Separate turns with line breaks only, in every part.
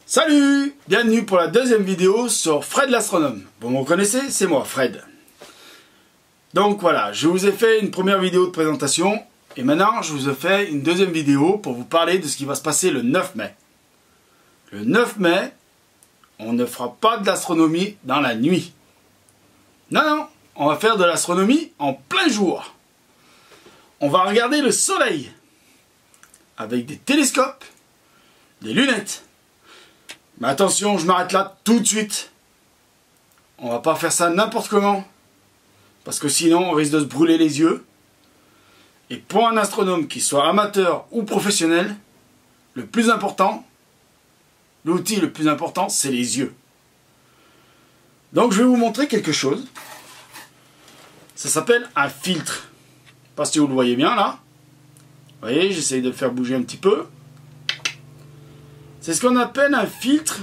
Salut! Bienvenue pour la deuxième vidéo sur Fred l'astronome. Vous me reconnaissez? C'est moi, Fred. Donc voilà, je vous ai fait une première vidéo de présentation et maintenant je vous ai fait une deuxième vidéo pour vous parler de ce qui va se passer le 9 mai. Le 9 mai, on ne fera pas de l'astronomie dans la nuit. Non, on va faire de l'astronomie en plein jour. On va regarder le soleil avec des télescopes, des lunettes. Mais attention, je m'arrête là tout de suite. On va pas faire ça n'importe comment. Parce que sinon, on risque de se brûler les yeux. Et pour un astronome qui soit amateur ou professionnel, le plus important, l'outil le plus important, c'est les yeux. Donc je vais vous montrer quelque chose. Ça s'appelle un filtre. Je sais pas si vous le voyez bien là. Vous voyez, j'essaye de le faire bouger un petit peu. C'est ce qu'on appelle un filtre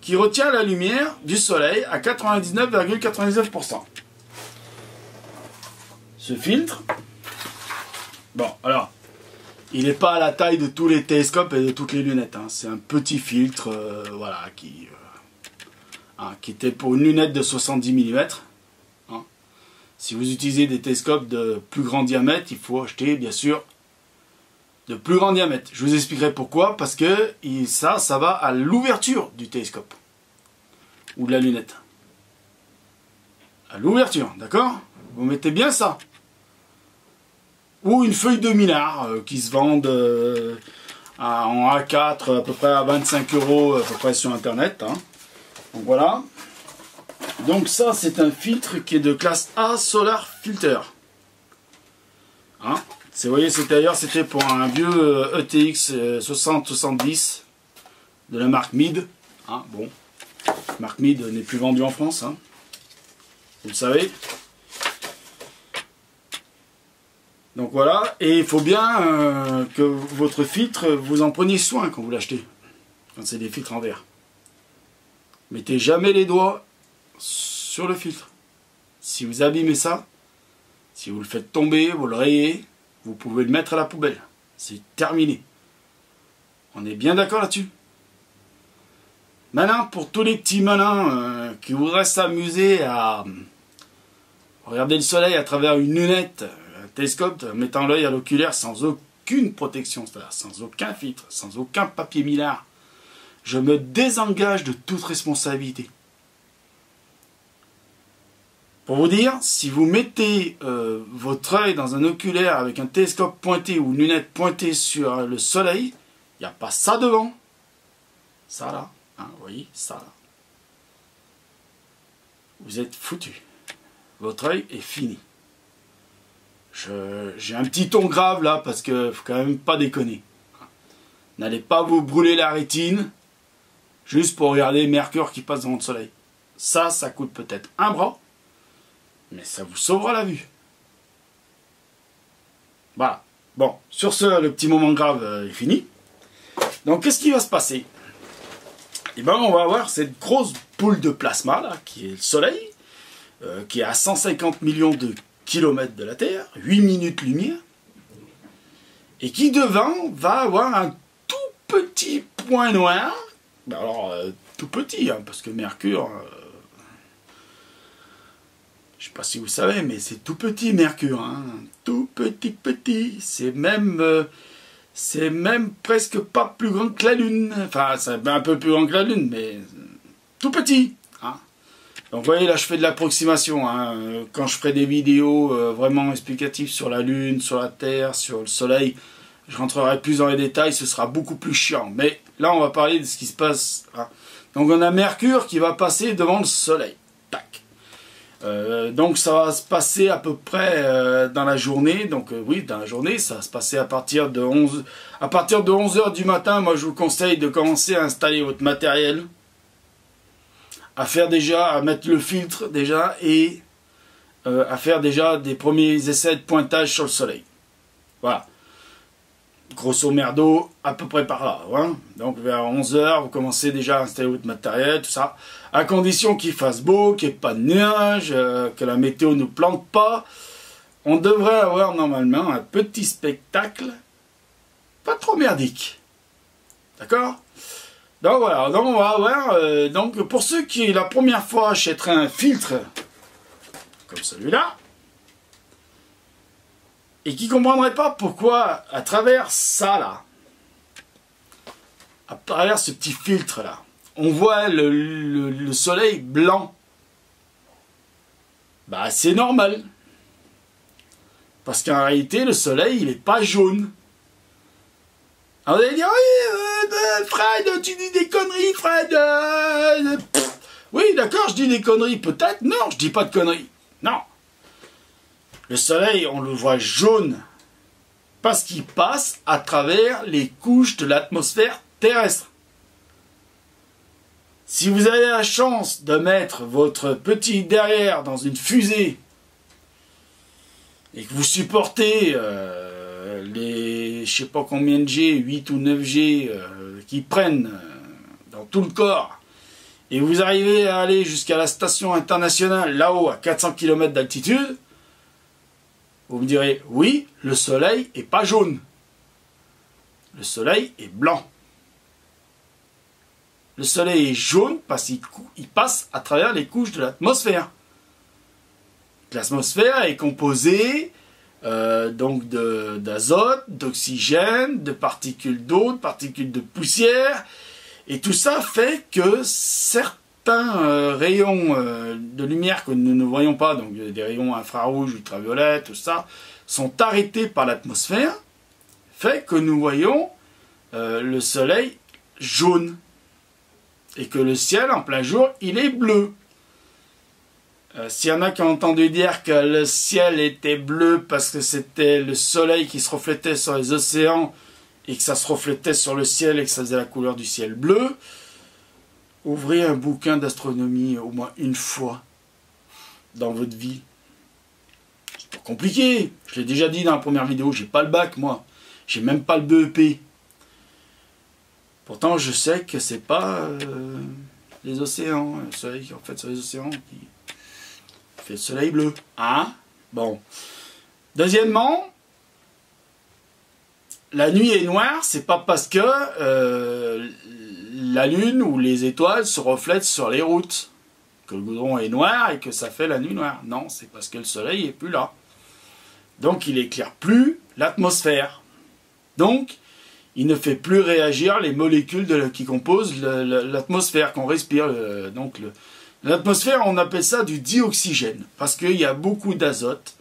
qui retient la lumière du soleil à 99,99%. Ce filtre, bon, alors, il n'est pas à la taille de tous les télescopes et de toutes les lunettes. Hein. C'est un petit filtre, voilà, qui était pour une lunette de 70 mm. Hein. Si vous utilisez des télescopes de plus grand diamètre, il faut acheter, bien sûr, de plus grand diamètre. Je vous expliquerai pourquoi, parce que ça va à l'ouverture du télescope. Ou de la lunette. À l'ouverture, d'accord? Vous mettez bien ça. Ou une feuille de millard qui se vendent en A4 à peu près à 25 € à peu près sur internet. Hein. Donc voilà. Donc ça c'est un filtre qui est de classe A Solar Filter. Hein. Vous voyez, c'était pour un vieux ETX 6070 de la marque Meade. Hein, bon, marque Meade n'est plus vendue en France, hein, vous le savez. Donc voilà, et il faut bien que votre filtre, vous en preniez soin quand vous l'achetez, quand c'est des filtres en verre. Mettez jamais les doigts sur le filtre. Si vous abîmez ça, si vous le faites tomber, vous le rayez, vous pouvez le mettre à la poubelle. C'est terminé. On est bien d'accord là-dessus? Maintenant, pour tous les petits malins qui voudraient s'amuser à regarder le soleil à travers une lunette, un télescope, mettant l'œil à l'oculaire sans aucune protection, c'est-à-dire sans aucun filtre, sans aucun papier millard, je me désengage de toute responsabilité. Pour vous dire, si vous mettez votre œil dans un oculaire avec un télescope pointé ou une lunette pointée sur le soleil, il n'y a pas ça devant. Ça là, hein, vous voyez, ça là. Vous êtes foutu. Votre œil est fini. J'ai un petit ton grave là parce que faut quand même pas déconner. N'allez pas vous brûler la rétine juste pour regarder Mercure qui passe devant le soleil. Ça coûte peut-être un bras. Mais ça vous sauvera la vue. Voilà. Bon, sur ce, le petit moment grave est fini. Donc, qu'est-ce qui va se passer? Eh bien, on va avoir cette grosse boule de plasma, là, qui est le Soleil, qui est à 150 millions de kilomètres de la Terre, 8 minutes lumière, et qui, devant, va avoir un tout petit point noir. Ben alors, tout petit, hein, parce que Mercure... je ne sais pas si vous savez, mais c'est tout petit Mercure, hein. Tout petit. C'est même presque pas plus grand que la Lune. Enfin, c'est un peu plus grand que la Lune, mais tout petit. Hein. Donc vous voyez, là je fais de l'approximation. Hein. Quand je ferai des vidéos vraiment explicatives sur la Lune, sur la Terre, sur le Soleil, je rentrerai plus dans les détails, ce sera beaucoup plus chiant. Mais là on va parler de ce qui se passe. Hein. Donc on a Mercure qui va passer devant le Soleil. Tac. Donc ça va se passer à peu près dans la journée. Donc oui, dans la journée, ça va se passer à partir de 11 h du matin. Moi je vous conseille de commencer à installer votre matériel, à mettre le filtre déjà, et à faire déjà des premiers essais de pointage sur le soleil. Voilà. Grosso merdo, à peu près par là. Hein. Donc vers 11 h, vous commencez déjà à installer votre matériel, tout ça. À condition qu'il fasse beau, qu'il n'y ait pas de nuages, que la météo ne nous plante pas. On devrait avoir normalement un petit spectacle pas trop merdique. D'accord? Donc voilà, donc on va voir. Donc pour ceux qui la première fois achèteraient un filtre comme celui-là, et qui ne comprendraient pas pourquoi à travers ça là, à travers ce petit filtre là, on voit le soleil blanc. Bah c'est normal. Parce qu'en réalité, le soleil, il n'est pas jaune. Alors vous allez dire, oui, Fred, tu dis des conneries, Fred. Oui, d'accord, je dis des conneries, peut-être. Non, je dis pas de conneries. Non. Le soleil, on le voit jaune. Parce qu'il passe à travers les couches de l'atmosphère terrestre. Si vous avez la chance de mettre votre petit derrière dans une fusée et que vous supportez les je sais pas combien de G, 8 ou 9 G qui prennent dans tout le corps, et vous arrivez à aller jusqu'à la station internationale là-haut à 400 km d'altitude, vous me direz oui, le soleil est pas jaune, le soleil est blanc. Le soleil est jaune parce qu'il passe à travers les couches de l'atmosphère. L'atmosphère est composée donc d'azote, d'oxygène, de particules d'eau, de particules de poussière. Et tout ça fait que certains rayons de lumière que nous ne voyons pas, donc des rayons infrarouges, ultraviolets, tout ça, sont arrêtés par l'atmosphère, fait que nous voyons le soleil jaune. Et que le ciel, en plein jour, il est bleu. S'il y en a qui ont entendu dire que le ciel était bleu parce que c'était le soleil qui se reflétait sur les océans et que ça se reflétait sur le ciel et que ça faisait la couleur du ciel bleu, ouvrez un bouquin d'astronomie au moins une fois dans votre vie. C'est pas compliqué. Je l'ai déjà dit dans la première vidéo, j'ai pas le bac moi. J'ai même pas le BEP. Pourtant, je sais que c'est pas les océans, le soleil en fait sur les océans qui fait le soleil bleu. Hein? Bon. Deuxièmement, la nuit est noire, c'est pas parce que la lune ou les étoiles se reflètent sur les routes que le goudron est noir et que ça fait la nuit noire. Non, c'est parce que le soleil est plus là. Donc, il éclaire plus l'atmosphère. Donc, il ne fait plus réagir les molécules qui composent l'atmosphère qu'on respire. L'atmosphère, on appelle ça du dioxygène, parce qu'il y a beaucoup d'azote.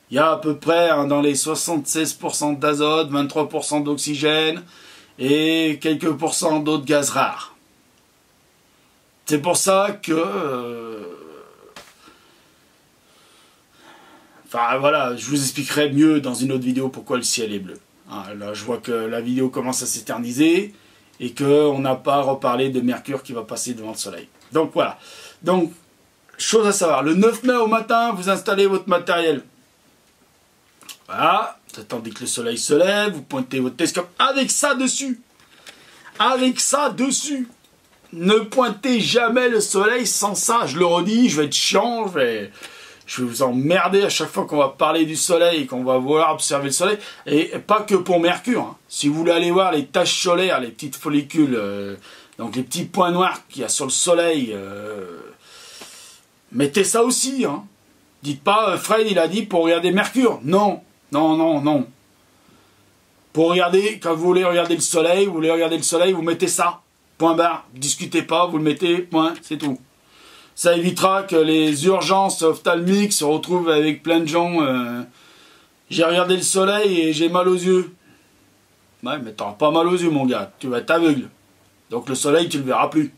Il y a à peu près dans les 76% d'azote, 23% d'oxygène et quelques pourcents d'autres gaz rares. C'est pour ça que... Enfin voilà, je vous expliquerai mieux dans une autre vidéo pourquoi le ciel est bleu. Là, je vois que la vidéo commence à s'éterniser et qu'on n'a pas reparlé de Mercure qui va passer devant le soleil. Donc voilà. Donc, chose à savoir, le 9 mai au matin, vous installez votre matériel. Voilà. Vous attendez que le soleil se lève, vous pointez votre télescope avec ça dessus. Avec ça dessus. Ne pointez jamais le soleil sans ça. Je le redis, je vais être chiant, je vais vous emmerder à chaque fois qu'on va parler du soleil et qu'on va vouloir observer le soleil. Et pas que pour Mercure. Hein. Si vous voulez aller voir les taches solaires, les petites follicules, donc les petits points noirs qu'il y a sur le soleil, mettez ça aussi. Hein. Dites pas, Fred il a dit pour regarder Mercure. Non, non, non, non. Pour regarder, quand vous voulez regarder le soleil, vous mettez ça. Point barre. Discutez pas, vous le mettez, point, c'est tout. Ça évitera que les urgences ophtalmiques se retrouvent avec plein de gens. J'ai regardé le soleil et j'ai mal aux yeux. Ouais, mais t'auras pas mal aux yeux, mon gars. Tu vas être aveugle. Donc le soleil, tu le verras plus.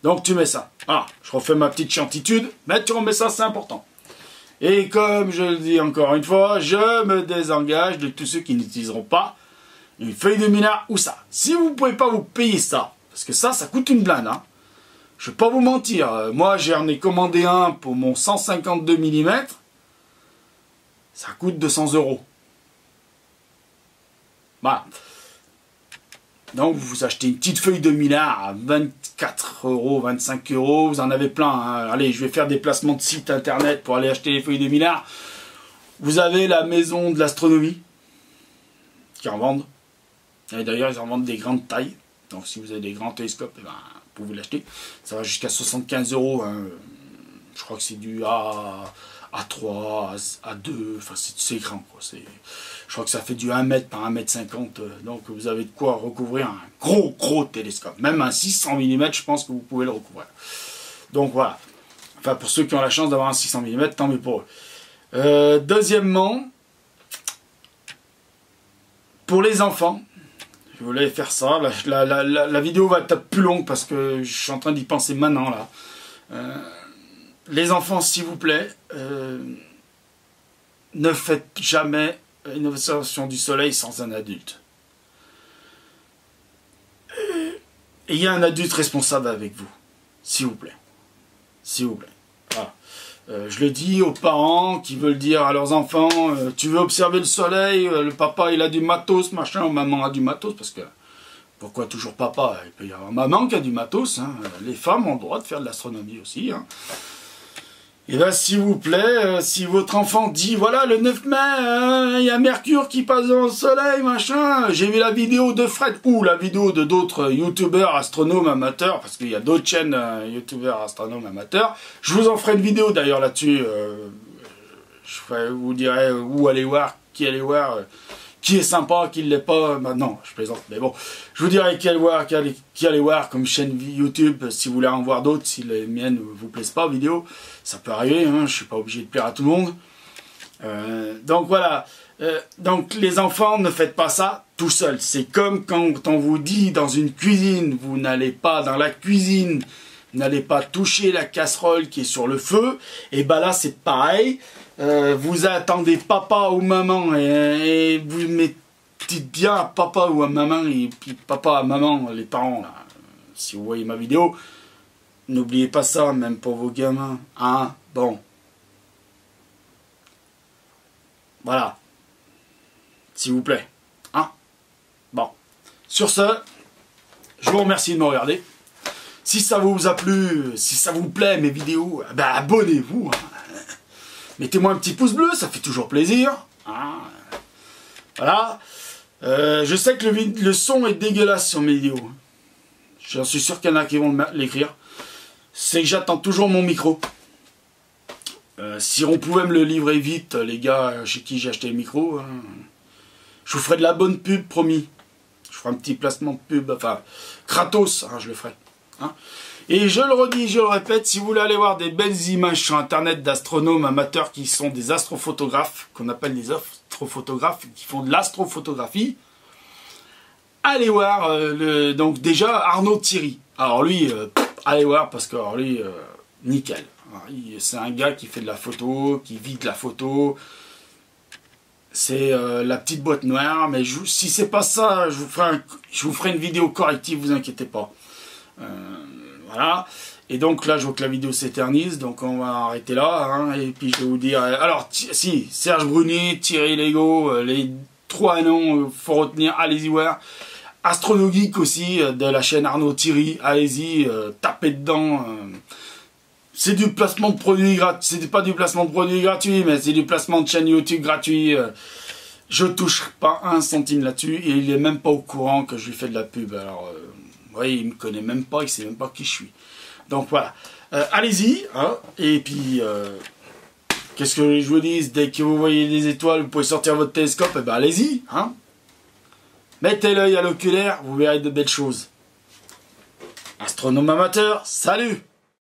Donc tu mets ça. Ah, je refais ma petite chantitude. Mais tu remets ça, c'est important. Et comme je le dis encore une fois, je me désengage de tous ceux qui n'utiliseront pas une feuille de minard ou ça. Si vous ne pouvez pas vous payer ça, parce que ça coûte une blinde, hein. Je ne vais pas vous mentir, moi j'en ai commandé un pour mon 152 mm, ça coûte 200 €. Voilà. Donc vous achetez une petite feuille de minard à 24 €, 25 €, vous en avez plein. Hein. Allez, je vais faire des placements de sites internet pour aller acheter les feuilles de minard. Vous avez la maison de l'astronomie qui en vendent. Et d'ailleurs ils en vendent des grandes tailles. Donc si vous avez des grands télescopes, eh ben, vous pouvez l'acheter. Ça va jusqu'à 75 €. Hein. Je crois que c'est du A3, A2, enfin c'est grand quoi. Je crois que ça fait du 1 mètre par 1 mètre 50. Donc vous avez de quoi recouvrir un gros télescope. Même un 600 mm, je pense que vous pouvez le recouvrir. Donc voilà. Enfin pour ceux qui ont la chance d'avoir un 600 mm, tant mieux pour eux. Deuxièmement, pour les enfants, je voulais faire ça. La vidéo va être plus longue parce que je suis en train d'y penser maintenant là. Les enfants, s'il vous plaît, ne faites jamais une observation du soleil sans un adulte. Ayez un adulte responsable avec vous, s'il vous plaît. S'il vous plaît. Voilà. Je le dis aux parents qui veulent dire à leurs enfants, tu veux observer le soleil, le papa il a du matos, machin, ou maman a du matos, parce que pourquoi toujours papa? Il peut y avoir maman qui a du matos, hein. Les femmes ont le droit de faire de l'astronomie aussi. Hein. Et bien s'il vous plaît, si votre enfant dit, voilà le 9 mai, il y a Mercure qui passe dans le soleil, machin, j'ai vu la vidéo de Fred, ou la vidéo de d'autres youtubeurs astronomes amateurs, parce qu'il y a d'autres chaînes youtubeurs astronomes amateurs, je vous en ferai une vidéo d'ailleurs là-dessus, je vous dirai où aller voir, qui aller voir, qui est sympa, qui ne l'est pas, bah non, je plaisante, mais bon, je vous dirai qui aller voir comme chaîne YouTube, si vous voulez en voir d'autres, si les miennes ne vous plaisent pas, vidéo, ça peut arriver, hein, je ne suis pas obligé de plaire à tout le monde. Donc voilà, donc les enfants, ne faites pas ça tout seul. C'est comme quand on vous dit dans une cuisine, vous n'allez pas dans la cuisine, vous n'allez pas toucher la casserole qui est sur le feu, et ben là c'est pareil. Vous attendez papa ou maman et vous mettez bien à papa ou à maman, et puis papa, maman, les parents, là, si vous voyez ma vidéo, n'oubliez pas ça, même pour vos gamins. Hein, bon. Voilà. S'il vous plaît. Hein? Bon. Sur ce, je vous remercie de me regarder. Si ça vous a plu, si ça vous plaît mes vidéos, ben abonnez-vous. Hein. Mettez-moi un petit pouce bleu, ça fait toujours plaisir. Hein. Voilà. Je sais que le son est dégueulasse sur mes vidéos. J'en suis sûr qu'il y en a qui vont l'écrire. C'est que j'attends toujours mon micro. Si on pouvait me le livrer vite, les gars chez qui j'ai acheté le micro, hein, je vous ferai de la bonne pub, promis. Je ferai un petit placement de pub, enfin, gratos, hein, je le ferai. Hein. Et je le redis, je le répète, si vous voulez aller voir des belles images sur internet d'astronomes amateurs qui sont des astrophotographes, qu'on appelle des astrophotographes, qui font de l'astrophotographie, allez voir, donc déjà Arnaud Thierry. Alors lui, allez voir parce que alors lui, nickel. C'est un gars qui fait de la photo, qui vit de la photo. C'est la petite boîte noire, mais si c'est pas ça, je vous ferai une vidéo corrective, vous inquiétez pas. Voilà. Et donc là, je vois que la vidéo s'éternise, donc on va arrêter là. Hein, et puis je vais vous dire, alors si Serge Bruni, Thierry Lego, les 3 noms, faut retenir, allez-y voir. Astronogeek aussi, de la chaîne Arnaud Thierry, allez-y, tapez dedans. C'est du placement de produits gratuits, c'est pas du placement de produits gratuits, mais c'est du placement de chaîne YouTube gratuit. Je touche pas un centime là-dessus, et il est même pas au courant que je lui fais de la pub. Alors, oui, il me connaît même pas, il sait même pas qui je suis. Donc voilà, allez-y, hein, et puis, qu'est-ce que je vous dis, dès que vous voyez des étoiles, vous pouvez sortir votre télescope, et ben allez-y, hein. Mettez l'œil à l'oculaire, vous verrez de belles choses. Astronome amateur, salut!